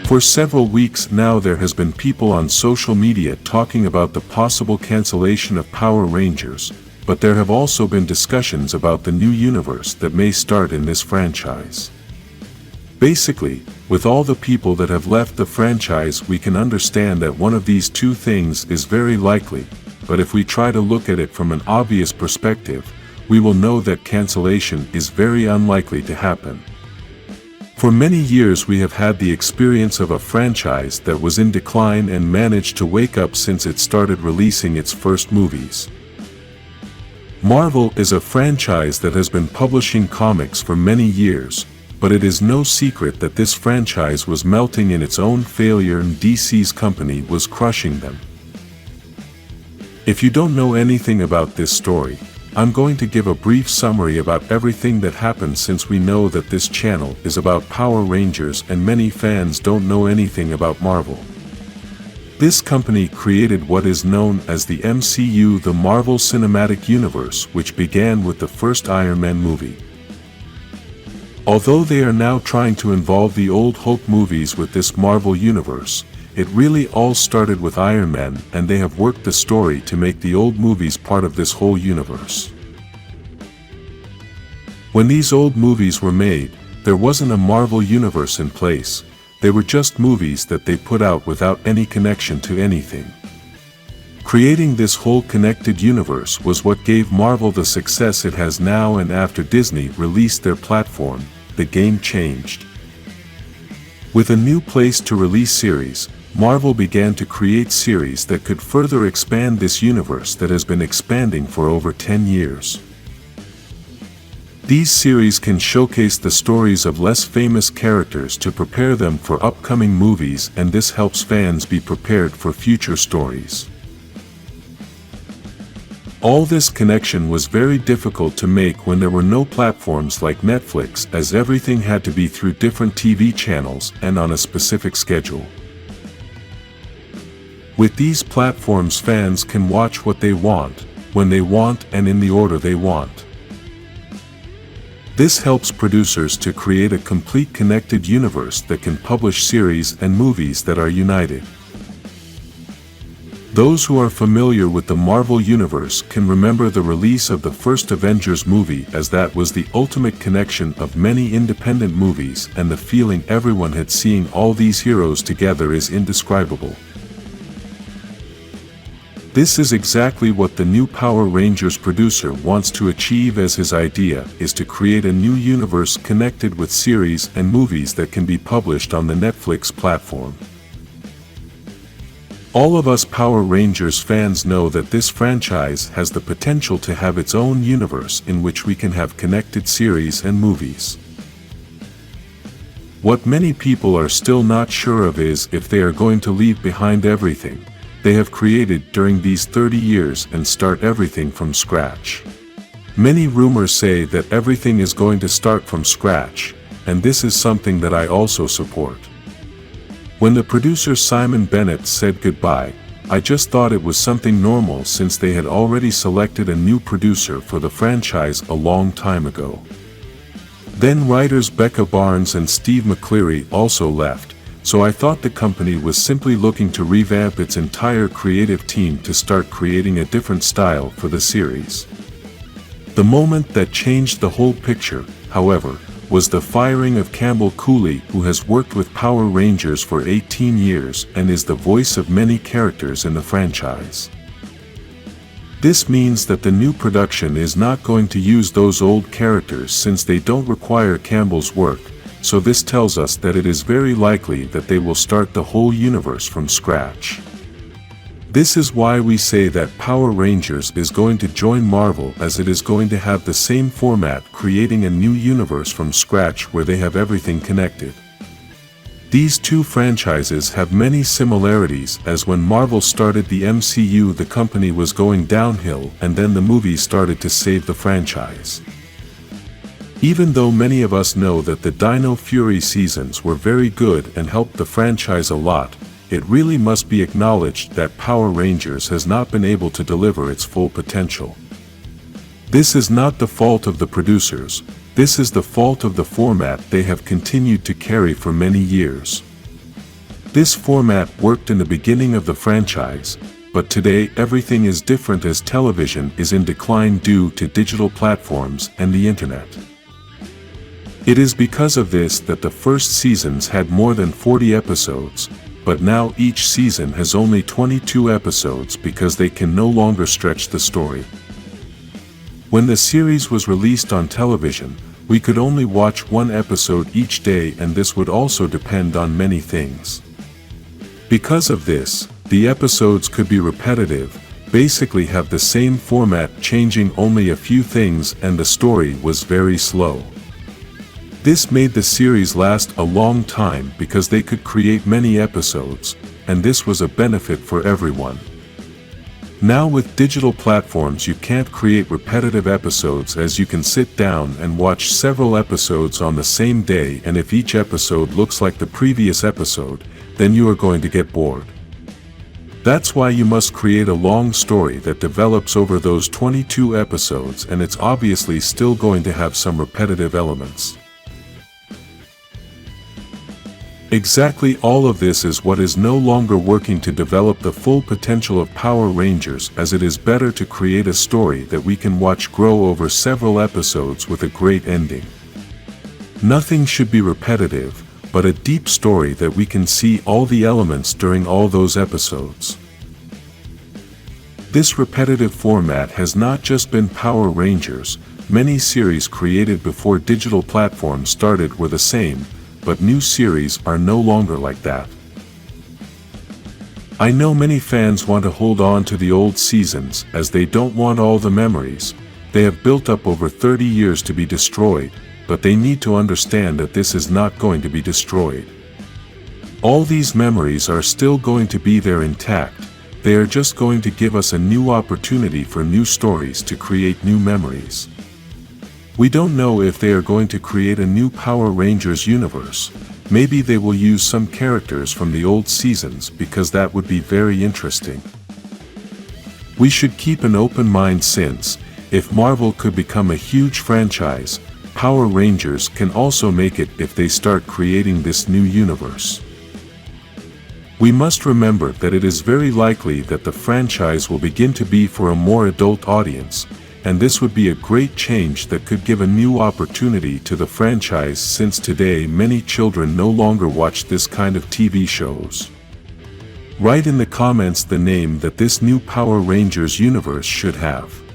For several weeks now there has been people on social media talking about the possible cancellation of Power Rangers, but there have also been discussions about the new universe that may start in this franchise. Basically, with all the people that have left the franchise, we can understand that one of these two things is very likely, but if we try to look at it from an obvious perspective, we will know that cancellation is very unlikely to happen. For many years we have had the experience of a franchise that was in decline and managed to wake up since it started releasing its first movies. Marvel is a franchise that has been publishing comics for many years, but it is no secret that this franchise was melting in its own failure and DC's company was crushing them. If you don't know anything about this story, I'm going to give a brief summary about everything that happened, since we know that this channel is about Power Rangers and many fans don't know anything about Marvel. This company created what is known as the MCU, the Marvel Cinematic Universe, which began with the first Ironman movie. Although they are now trying to involve the old Hulk movies with this Marvel universe, it really all started with Ironman, and they have worked the story to make the old movies part of this whole universe. When these old movies were made, there wasn't a Marvel universe in place, they were just movies that they put out without any connection to anything. Creating this whole connected universe was what gave Marvel the success it has now, and after Disney released their platform, the game changed. With a new place to release series, Marvel began to create series that could further expand this universe that has been expanding for over 10 years. These series can showcase the stories of less famous characters to prepare them for upcoming movies, and this helps fans be prepared for future stories. All this connection was very difficult to make when there were no platforms like Netflix, as everything had to be through different TV channels and on a specific schedule. With these platforms, fans can watch what they want, when they want, and in the order they want. This helps producers to create a complete connected universe that can publish series and movies that are united. Those who are familiar with the Marvel Universe can remember the release of the first Avengers movie, as that was the ultimate connection of many independent movies, and the feeling everyone had seeing all these heroes together is indescribable. This is exactly what the new Power Rangers producer wants to achieve, as his idea is to create a new universe connected with series and movies that can be published on the Netflix platform. All of us Power Rangers fans know that this franchise has the potential to have its own universe in which we can have connected series and movies. What many people are still not sure of is if they are going to leave behind everything they have created during these 30 years and start everything from scratch. Many rumors say that everything is going to start from scratch, and this is something that I also support. When the producer Simon Bennett said goodbye, I just thought it was something normal, since they had already selected a new producer for the franchise a long time ago. Then writers Becca Barnes and Steve McCleary also left, so I thought the company was simply looking to revamp its entire creative team to start creating a different style for the series. The moment that changed the whole picture, however, was the firing of Campbell Cooley, who has worked with Power Rangers for 18 years and is the voice of many characters in the franchise. This means that the new production is not going to use those old characters, since they don't require Campbell's work, so this tells us that it is very likely that they will start the whole universe from scratch. This is why we say that Power Rangers is going to join Marvel, as it is going to have the same format, creating a new universe from scratch where they have everything connected. These two franchises have many similarities, as when Marvel started the MCU, the company was going downhill, and then the movies started to save the franchise. Even though many of us know that the Dino Fury seasons were very good and helped the franchise a lot, it really must be acknowledged that Power Rangers has not been able to deliver its full potential. This is not the fault of the producers, this is the fault of the format they have continued to carry for many years. This format worked in the beginning of the franchise, but today everything is different as television is in decline due to digital platforms and the internet. It is because of this that the first seasons had more than 40 episodes, but now each season has only 22 episodes because they can no longer stretch the story. When the series was released on television, we could only watch one episode each day, and this would also depend on many things. Because of this, the episodes could be repetitive, basically have the same format changing only a few things, and the story was very slow. This made the series last a long time because they could create many episodes, and this was a benefit for everyone. Now with digital platforms you can't create repetitive episodes, as you can sit down and watch several episodes on the same day, and if each episode looks like the previous episode, then you are going to get bored. That's why you must create a long story that develops over those 22 episodes, and it's obviously still going to have some repetitive elements. Exactly all of this is what is no longer working to develop the full potential of Power Rangers, as it is better to create a story that we can watch grow over several episodes with a great ending. Nothing should be repetitive, but a deep story that we can see all the elements during all those episodes. This repetitive format has not just been Power Rangers. Many series created before digital platforms started were the same, but new series are no longer like that. I know many fans want to hold on to the old seasons as they don't want all the memories they have built up over 30 years to be destroyed, but they need to understand that this is not going to be destroyed. All these memories are still going to be there intact. They are just going to give us a new opportunity for new stories to create new memories. We don't know if they are going to create a new Power Rangers universe. Maybe they will use some characters from the old seasons, because that would be very interesting. We should keep an open mind, since, if Marvel could become a huge franchise, Power Rangers can also make it if they start creating this new universe. We must remember that it is very likely that the franchise will begin to be for a more adult audience, and this would be a great change that could give a new opportunity to the franchise, since today many children no longer watch this kind of TV shows. Write in the comments the name that this new Power Rangers universe should have.